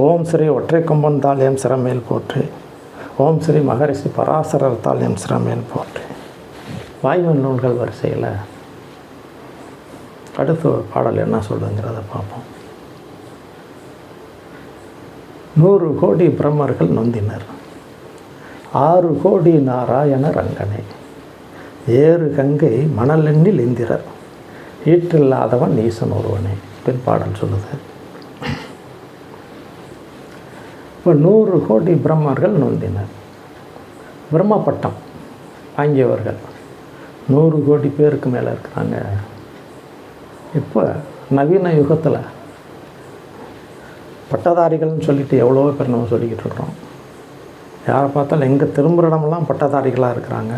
ஓம் ஸ்ரீ ஒற்றை கொம்பன் தாள் எம் சிறமேல் போற்றி. ஓம் ஸ்ரீ மகரிஷி பராசரர் தாள் எம் சிறமேல் போற்றி. வாய்மொழி நூல்கள் வரிசையில் அடுத்த பாடல் என்ன சொல்லுங்கிறத பார்ப்போம். 100 கோடி பிரம்மர்கள் நொந்தினர், 6 கோடி நாராயண ரங்கனே, 7 கங்கை மணலெண்ணில் இந்திரர், ஈற்றில்லாதவன் ஈசன் ஒருவனே. பின் பாடல் சொல்லுது. இப்போ 100 கோடி பிரம்மர்கள் நொந்தினர். பிரம்மப்பட்டம் வாங்கியவர்கள் 100 கோடி பேருக்கு மேலே இருக்கிறாங்க. இப்போ நவீன யுகத்தில் பட்டதாரிகள்னு சொல்லிட்டு எவ்வளோ பேர் நம்ம சொல்லிக்கிட்டு இருக்கிறோம். யாரை பார்த்தாலும் எங்கே திரும்புகிற இடமெல்லாம் பட்டதாரிகளாக இருக்கிறாங்க.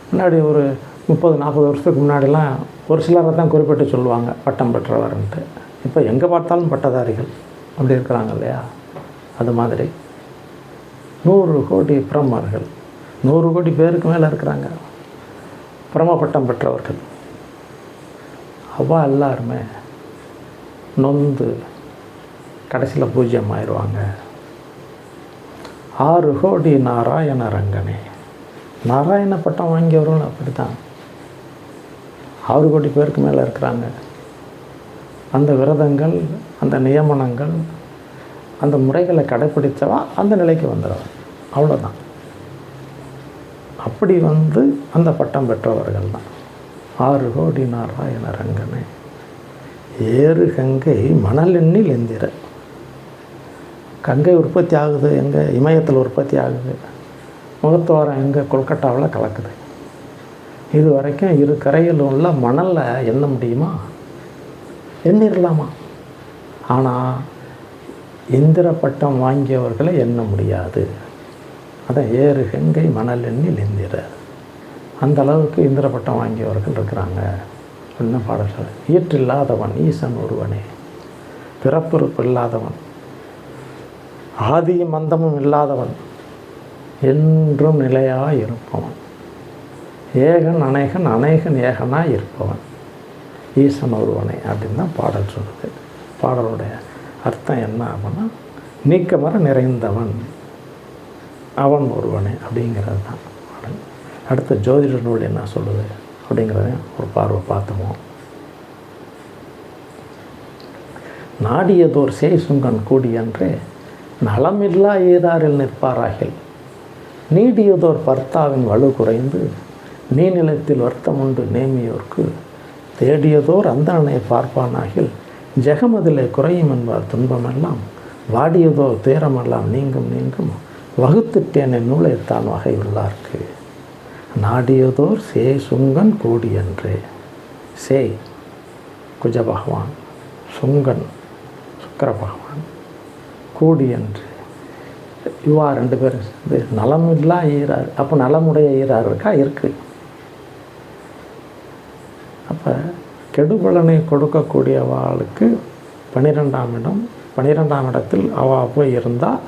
முன்னாடி ஒரு 30-40 வருஷத்துக்கு முன்னாடிலாம் ஒரு சிலரை தான் குறிப்பிட்டு சொல்லுவாங்க பட்டம் பெற்றவர்ன்ட்டு. இப்போ எங்கே பார்த்தாலும் பட்டதாரிகள் அப்படி இருக்கிறாங்க இல்லையா? அது மாதிரி 100 கோடி பிரம்மர்கள், 100 கோடி பேருக்கு மேலே இருக்கிறாங்க பிரம்ம பட்டம் பெற்றவர்கள். அவா எல்லாருமே நொந்து கடைசியில் பூஜ்யம் ஆயிடுவாங்க. 6 கோடி நாராயண ரங்கனே, நாராயண பட்டம் வாங்கியவர்களும் அப்படி தான் 6 கோடி பேருக்கு மேலே இருக்கிறாங்க. அந்த விரதங்கள், அந்த நியமனங்கள், அந்த முறைகளை கடைப்பிடித்தவா அந்த நிலைக்கு வந்துடுவான். அவ்வளோதான். அப்படி அந்த பட்டம் பெற்றவர்கள் தான் 6 கோடி நாராயண ரங்கனே, 7 கங்கை மணலெண்ணில் எந்திர. கங்கை உற்பத்தி ஆகுது எங்கே? இமயத்தில் உற்பத்தி ஆகுது. முகத்துவாரம் எங்கே? கொல்கட்டாவில் கலக்குது. இது வரைக்கும் 2 கரையில் உள்ள மணலை எண்ண முடியுமா? எண்ணிடலாமா? ஆனால் இந்திர பட்டம் வாங்கியவர்களை எண்ண முடியாது. அதான் 7 கங்கை மணலெண்ணில் எந்திர. அந்த அளவுக்கு இந்திர பட்டம் வாங்கியவர்கள் இருக்கிறாங்க. என்ன பாடல் சொல்ல? ஈற்றில்லாதவன் ஈசன் ஒருவனே, பிறப்பிறப்பு இல்லாதவன், ஆதியும் அந்தமும் இல்லாதவன், என்றும் நிலையாக இருப்பவன், ஏகன் அநேகன் அநேகன் ஏகனாக இருப்பவன், ஈசன் ஒருவனை அப்படின்னு தான் பாடல் சொல்லுது. பாடலுடைய அர்த்தம் என்ன அப்படின்னா, நீக்கமர நிறைந்தவன் அவன் ஒருவனே அப்படிங்கிறது தான் பாடல். அடுத்த ஜோதிட நூல் என்ன சொல்லுது அப்படிங்கிறதையும் ஒரு பார்வை பார்த்துவோம். நாடியதோர் சேய் சுங்கன் கூடியன்றே நலமில்லா ஏதாரில் நிற்பாராகில், நீடியதோர் பர்த்தாவின் வலு குறைந்து நீ நிலத்தில் வருத்தமுண்டு நேமியோர்க்கு, தேடியதோர் அந்தணனை பார்ப்பானாகில் ஜெகமதிலே குறையும் என்பார் துன்பமெல்லாம், வாடியதோர் தேரமெல்லாம் நீங்கும் நீங்கும் வகுத்துட்டேன் என் நூலைத்தான் வகையுள்ளார்க்கு. நாடியதோர் சேய் சுங்கன் கூடியன்றே. சேய் குஜ பகவான், சுங்கன் சுக்கர பகவான், கூடியன்று இவா 2 பேர் நலமில்லா ஈராறு. அப்போ நலமுடைய ஈராறு இருக்கா? இருக்குது. அப்போ கெடுபலனை கொடுக்கக்கூடியவாளுக்கு 12ஆம் இடம், 12ஆம் இடத்தில் அவள் போய் இருந்தால்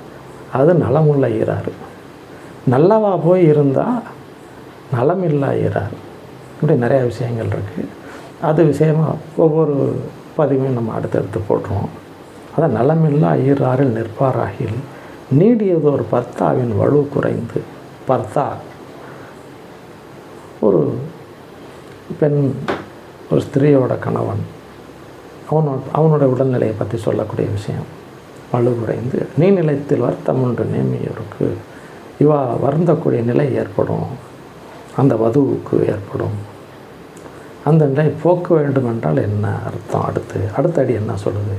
அது நலமுள்ள ஈராறு. நல்லவா போய் இருந்தால் நலமில்லா ஈராறு. இப்படி நிறையா விஷயங்கள் இருக்குது. அது விஷயமாக ஒவ்வொரு பதிவையும் நம்ம அடுத்தடுத்து போட்டுருவோம். அதான் நலமில்லா ஈராறில் நிற்பாராகில் நீடியதோர் பர்த்தாவின் வலு குறைந்து. பர்த்தா ஒரு பெண், ஒரு ஸ்திரீயோட கணவன், அவனோட உடல்நிலையை பற்றி சொல்லக்கூடிய விஷயம். வலு குறைந்து நீ நிலையத்தில் வருத்தம் ஒன்று நேமியோருக்கு, இவா வருந்தக்கூடிய நிலை ஏற்படும், அந்த வதுவுக்கு ஏற்படும். அந்த நிலை போக்க வேண்டும் என்றால் என்ன அர்த்தம்? அடுத்த அடி என்ன சொல்லுது?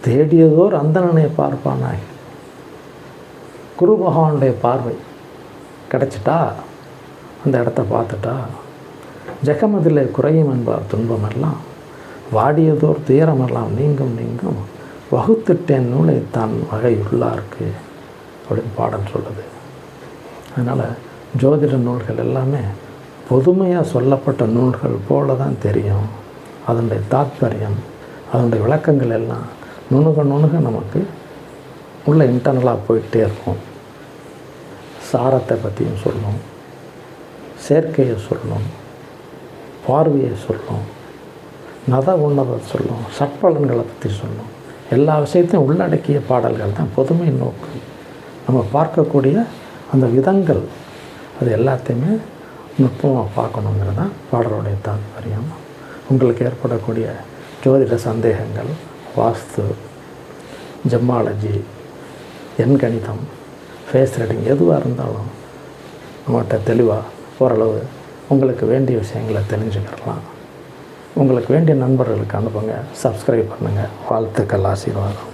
தேடியதோர் அந்தணனை பார்ப்பானாய். குரு பகவானுடைய பார்வை கிடச்சிட்டா, அந்த இடத்த பார்த்துட்டா, ஜெகமதிலே குறையும் என்பார் துன்பமெல்லாம், வாடியதோர் துயரமெல்லாம் நீங்கும் நீங்கும் வகுத்துட்டேன் நூலைத்தான் வகையுள்ளார்க்கு அப்படின்னு பாடல் சொல்லுது. அதனால் ஜோதிட நூல்கள் எல்லாமே பொதுமையாக சொல்லப்பட்ட நூல்கள் போல தான் தெரியும். அதனுடைய தாத்பரியம், அதனுடைய விளக்கங்கள் எல்லாம் நுணுக நமக்கு உள்ள இன்டர்னலாக போயிட்டே இருக்கும். சாரத்தை பற்றியும் சொல்லணும், சேர்க்கையை சொல்லணும், பார்வையை சொல்லணும், நத உன்னதை சொல்லணும், சட்பலன்களை பற்றி சொல்லணும். எல்லா விஷயத்தையும் உள்ளடக்கிய பாடல்கள் தான் பொதுமை நோக்கு. நம்ம பார்க்கக்கூடிய அந்த விதங்கள் அது எல்லாத்தையுமே நுட்பமாக பார்க்கணுங்கிறது தான் பாடலுடைய தாற்பயம். உங்களுக்கு ஏற்படக்கூடிய ஜோதிட சந்தேகங்கள், வாஸ்து, ஜெம்மாலஜி, எண்கணிதம், ஃபேஸ் ரீடிங் எதுவாக இருந்தாலும் நம்மகிட்ட தெளிவாக ஓரளவு உங்களுக்கு வேண்டிய விஷயங்களை தெரிஞ்சுக்கலாம். உங்களுக்கு வேண்டிய நண்பர்களுக்கு அனுப்புங்க. சப்ஸ்கிரைப் பண்ணுங்கள். வாழ்த்துக்கள், ஆசீர்வாதம்.